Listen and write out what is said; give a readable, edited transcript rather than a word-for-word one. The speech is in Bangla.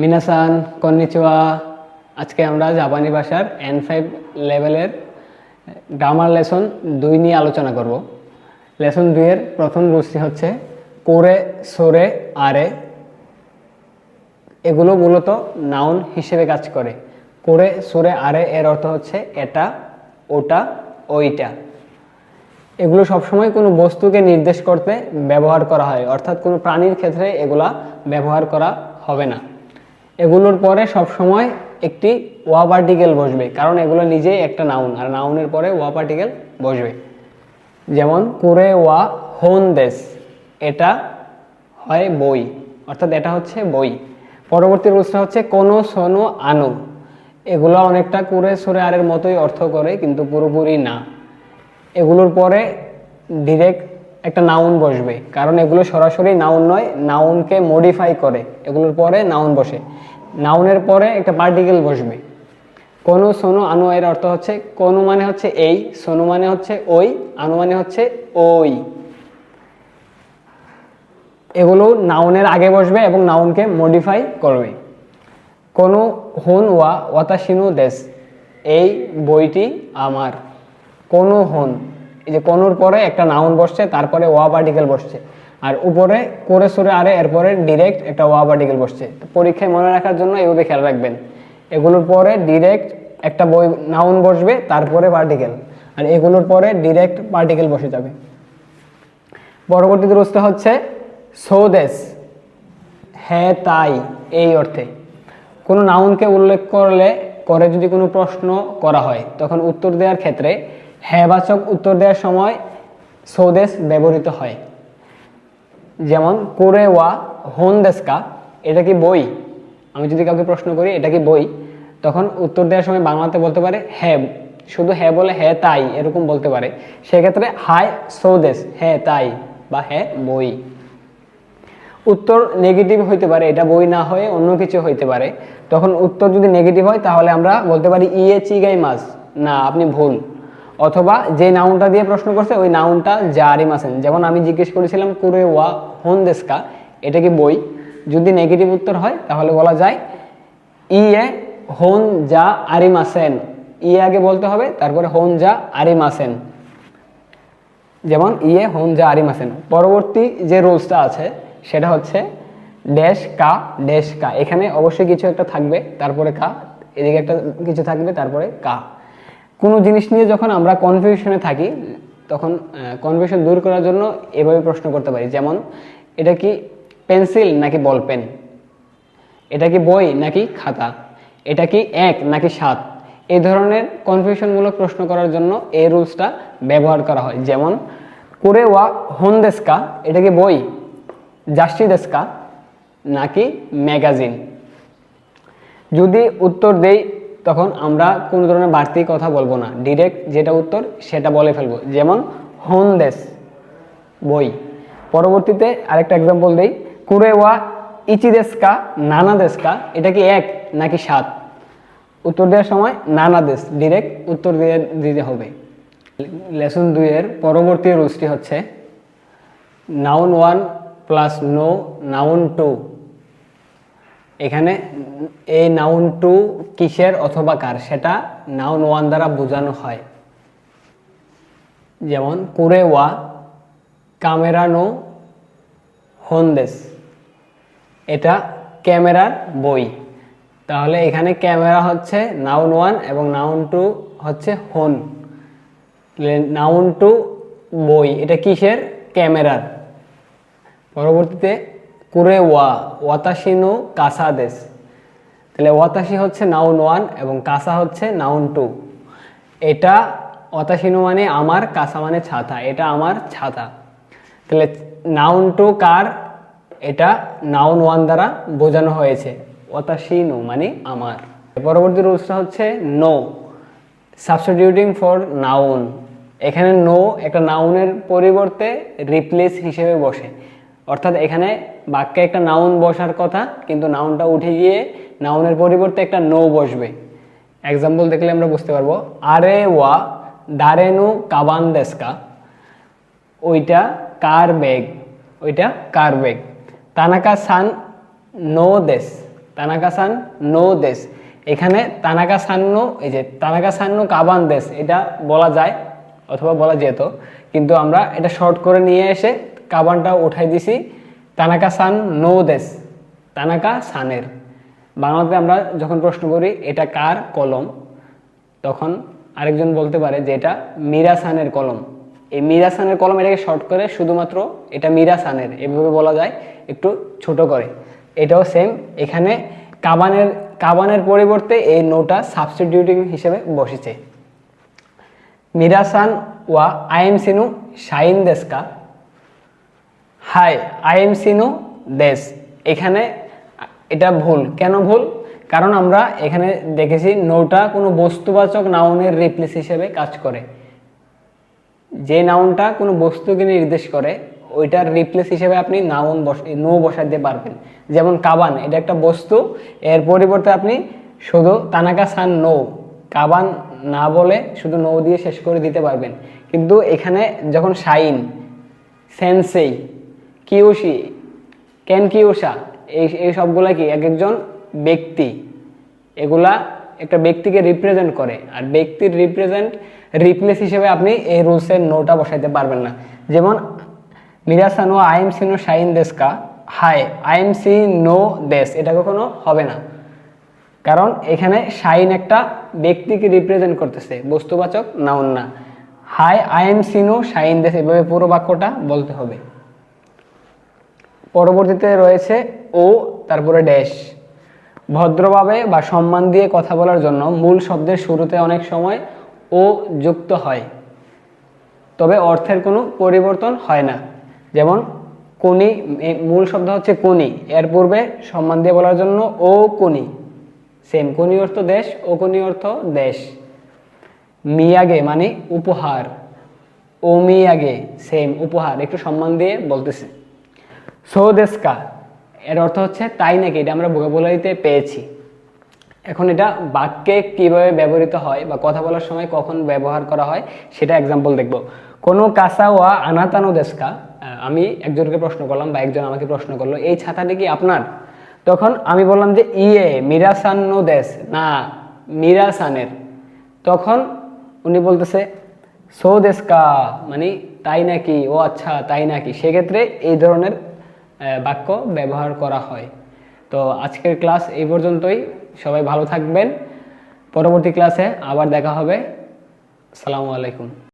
মিনাসান কন্নিচিওয়া। আজকে আমরা জাপানি ভাষার N5 লেভেলের গ্রামার লেসন 2 নিয়ে আলোচনা করব। লেসন 2 এর প্রথম রুলসটি হচ্ছে কোরে, সোরে, আরে। এগুলো মূলত নাউন হিসেবে কাজ করে। কোরে, সোরে, আরে এর অর্থ হচ্ছে এটা, ওটা, ওইটা। এগুলো সবসময় কোনো বস্তুকে নির্দেশ করতে ব্যবহার করা হয়, অর্থাৎ কোনো প্রাণীর ক্ষেত্রে এগুলা ব্যবহার করা হবে না। এগুলোর পরে সবসময় একটি ওয়া পার্টিকেল বসবে, কারণ এগুলো নিজেই একটা নাউন, আর নাউনের পরে ওয়া পার্টিকেল বসবে। যেমন কোরে ওয়া হোন দেশ, এটা হয় বই, অর্থাৎ এটা হচ্ছে বই। পরবর্তী রুলসটা হচ্ছে কোনো, সোনো, আনো। এগুলো অনেকটা কোরে, সোরে, আরের মতোই অর্থ করে, কিন্তু পুরোপুরি না। এগুলোর পরে ডিরেক্ট একটা নাউন বসবে, কারণ এগুলো সরাসরি নাউন নয়, নাউনকে মডিফাই করে। এগুলোর পরে নাউন বসে, নাউনের পরে একটা পার্টিকেল বসবে। কোনো, সোনো, আনো এর অর্থ হচ্ছে কোনো মানে হচ্ছে এই, সোনো মানে হচ্ছে ওই, আনো মানে হচ্ছে ওই। এগুলো নাউনের আগে বসবে এবং নাউনকে মডিফাই করবে। কোনো হোন ওয়া ওয়াতাশিনো দেশ, এই বইটি আমার। কোনো হোন, এই যে কোনোর পরে একটা নাউন বসছে, তারপরে ওয়া পার্টিকেল বসছে, আর উপরে কোরে, সোরে, আরে এরপরে ডিরেক্ট একটা ওয়া পার্টিকেল বসছে। পরীক্ষায় মনে রাখার জন্য এইভাবে খেয়াল রাখবেন। এগুলোর পরে ডিরেক্ট একটা বই নাউন বসবে, তারপরে পার্টিকেল, আর এগুলোর পরে ডিরেক্ট পার্টিকেল বসে যাবে। পরবর্তী রুলসটা হচ্ছে সৌদেশ, হ্যাঁ তাই, এই অর্থে। কোনো নাউনকে উল্লেখ করে যদি কোনো প্রশ্ন করা হয়, তখন উত্তর দেওয়ার ক্ষেত্রে হ্যাঁবাচক উত্তর দেওয়ার সময় সৌদেশ ব্যবহৃত হয়। যেমন কোরে ওয়া হোন দেশকা, এটা কি বই? আমি যদি কাউকে প্রশ্ন করি এটা কি বই, তখন উত্তর দেওয়ার সময় বাংলাতে বলতে পারে হ্যাঁ, শুধু হ্যাঁ বলে হ্যাঁ তাই এরকম বলতে পারে। সেক্ষেত্রে হাই সৌদেশ, হ্যাঁ তাই বা হ্যাঁ বই। উত্তর নেগেটিভ হইতে পারে, এটা বই না হয়ে অন্য কিছু হইতে পারে। তখন উত্তর যদি নেগেটিভ হয়, তাহলে আমরা বলতে পারি ইয়ে চিগাই মাস, না আপনি ভুল। অথবা যে নাউনটা দিয়ে প্রশ্ন করছে ওই নাউনটা জারি মাসেন। যেমন আমি জিজ্ঞেস করেছিলাম কুরে ওয়া হোন দেশকা, এটা কি বই? যদি নেগেটিভ উত্তর হয় তাহলে বলা যায় ইয়ে হোন যা আরিমাসেন, ইয়ে আগে বলতে হবে, তারপরে হোন যা আরিমাসেন। যেমন ইয়ে হোন যা আরিমাসেন। পরবর্তী যে রুলসটা আছে সেটা হচ্ছে ড্যাশ কা, ড্যাশ কা। এখানে অবশ্যই কিছু একটা থাকবে, তারপরে কা, এদিকে একটা কিছু থাকবে, তারপরে কা। কোনো জিনিস নিয়ে যখন আমরা কনফিউশনে থাকি, তখন কনফিউশন দূর করার জন্য এভাবে প্রশ্ন করতে পারি। যেমন এটা কি পেন্সিল নাকি বল পেন? এটা কি বই নাকি খাতা? এটা কি 1 নাকি 7? এই ধরনের কনফিউশনমূলক প্রশ্ন করার জন্য এই রুলসটা ব্যবহার করা হয়। যেমন কোরে ওয়া হোন দেশকা, এটা কি বই, জাস্টি দেশকা নাকি ম্যাগাজিন? যদি উত্তর দেই তখন আমরা কোনো ধরনের বাড়তি কথা বলবো না, ডিরেক্ট যেটা উত্তর সেটা বলে ফেলবো। যেমন হোন দেশ, বই। পরবর্তীতে আরেকটা এক্সাম্পল দেই, কুরে ওয়া ইচি দেশকা নানা দেশকা, এটা কি 1 নাকি 7? উত্তর দেওয়ার সময় নানা দেশ, ডিরেক্ট উত্তর দিয়ে দিতে হবে। লেসন 2 এর পরবর্তী রুলসটি হচ্ছে নাউন 1 প্লাস নো নাউন 2। এখানে এই নাউন 2 কিসের অথবা কার সেটা নাউন 1 দ্বারা বোঝানো হয়। যেমন কুরে ওয়া ক্যামেরা নো হোনদেস, এটা ক্যামেরার বই। তাহলে এখানে ক্যামেরা হচ্ছে নাউন 1 এবং নাউন 2 হচ্ছে হোন। নাউন 2 বই, এটা কিসের? ক্যামেরার। পরবর্তীতে কুরে ওয়া ওয়াতাশি নো কাসা দেশ, তাহলে ওয়াতাশি হচ্ছে নাউন 1 এবং কাসা হচ্ছে নাউন 2। এটা ওয়াতাশি নো মানে আমার, কাসা মানে ছাতা, এটা আমার ছাতা। তাহলে নাউন 2 কার? এটা নাউন 1 দ্বারা বোঝানো হয়েছে, ওয়াতাশি নো মানে আমার। পরবর্তী রুলসটা হচ্ছে নো সাবস্টিটিউটিং ফর নাউন। এখানে নো একটা নাউনের পরিবর্তে রিপ্লেস হিসেবে বসে, অর্থাৎ এখানে বাক্যে একটা নাউন বসার কথা, কিন্তু নাউনটা উঠে গিয়ে নাউনের পরিবর্তে একটা নো বসবে। এক্সাম্পল দেখলে আমরা বুঝতে পারবো। আরে ওয়া দারেনু কাবান দেশকা, ওইটা কার ব্যাগ, ওইটা কার ব্যাগ। তানাকা সান নো দেশ, তানাকা সান নো দেশ। এখানে তানাকা সান্নো, এই যে তানাকা সান্নো কাবান দেশ, এটা বলা যায় অথবা বলা যেত, কিন্তু আমরা এটা শর্ট করে নিয়ে এসে কাবানটা উঠাই দিছি তানাকা সান নো দেশ, তানাকা সানের। বাংলাতে আমরা যখন প্রশ্ন করি এটা কার কলম, তখন আরেকজন বলতে পারে যে এটা মিরাসানের কলম। এই মিরাসানের কলম, এটাকে শর্ট করে শুধুমাত্র এটা মিরাসানের এভাবে বলা যায়, একটু ছোট করে। এটাও সেম, এখানে কাবানের পরিবর্তে এই নোটা সাবস্টিটিউটিং হিসেবে বসেছে। মিরাসান ওয়া আইএম সিনু শাইন দেশকা, হাই আইএম সিনু দেশ। এখানে এটা ভুল, কেন ভুল? কারণ আমরা এখানে দেখেছি নোটা কোনো বস্তুবাচক নাউনের রিপ্লেস হিসেবে কাজ করে। যে নাউনটা কোনো বস্তুকে নির্দেশ করে ওইটার রিপ্লেস হিসেবে আপনি নো বসাতে পারবেন। যেমন কাবান, এটা একটা বস্তু, এর পরিবর্তে আপনি শুধু তানাকা সান নো, কাবান না বলে শুধু নো দিয়ে শেষ করে দিতে পারবেন। কিন্তু এখানে যখন শাইন, সেনসেই, কিউশি, কেন কিউশা, এই সবগুলা কি এক একজন ব্যক্তি, এগুলা একটা ব্যক্তিকে রিপ্রেজেন্ট করে। আর ব্যক্তির রিপ্লেস হিসেবে আপনি এই রুলসের নোটা বসাইতে পারবেন না। যেমন মিরাসানো আইএম সিনো শাইন দেশকা, হাই আইএম সি নো দেশ, এটা কখনো হবে না। কারণ এখানে শাইন একটা ব্যক্তিকে রিপ্রেজেন্ট করতেছে, বস্তুবাচক নাউন না। হাই আইএম সিনো শাইন দেশ, এভাবে পুরো বাক্যটা বলতে হবে। পরবর্তীতে রয়েছে ও, তারপরে ড্যাশ। ভদ্রভাবে বা সম্মান দিয়ে কথা বলার জন্য মূল শব্দের শুরুতে অনেক সময় ও যুক্ত হয়, তবে অর্থের কোনো পরিবর্তন হয় না। যেমন কোনি, মূল শব্দ হচ্ছে কোনি, এর পূর্বে সম্মান দিয়ে বলার জন্য ও কোনি, সেম কোনি অর্থ দেশ, ও কোনি অর্থ দেশ। মিয়াগে মানে উপহার, ও মিয়াগে সেম উপহার, একটু সম্মান দিয়ে বলতেছে। সো দেশকা, এর অর্থ হচ্ছে তাই নাকি, এটা আমরা ভোকাবুলারিতে পেয়েছি। এখন এটা বাক্যে কিভাবে ব্যবহৃত হয় বা কথা বলার সময় কখন ব্যবহার করা হয় সেটা এক্সাম্পল দেখব। কোনো কাসা ওয়া আনাতানো দেশকা, আমি একজনকে প্রশ্ন করলাম বা একজন আমাকে প্রশ্ন করলো এই ছাতাটি কি আপনার? তখন আমি বললাম যে ইয়ে মিরাসান নো দেশ, না মিরাসানের। তখন উনি বলতেছে সো দেশকা, মানে তাই নাকি, ও আচ্ছা তাই নাকি। সেক্ষেত্রে এই ধরনের বাক্য ব্যবহার করা হয়। তো আজকের ক্লাস এই পর্যন্তই, সবাই ভালো থাকবেন। পরবর্তী ক্লাসে আবার দেখা হবে। আসসালামু আলাইকুম।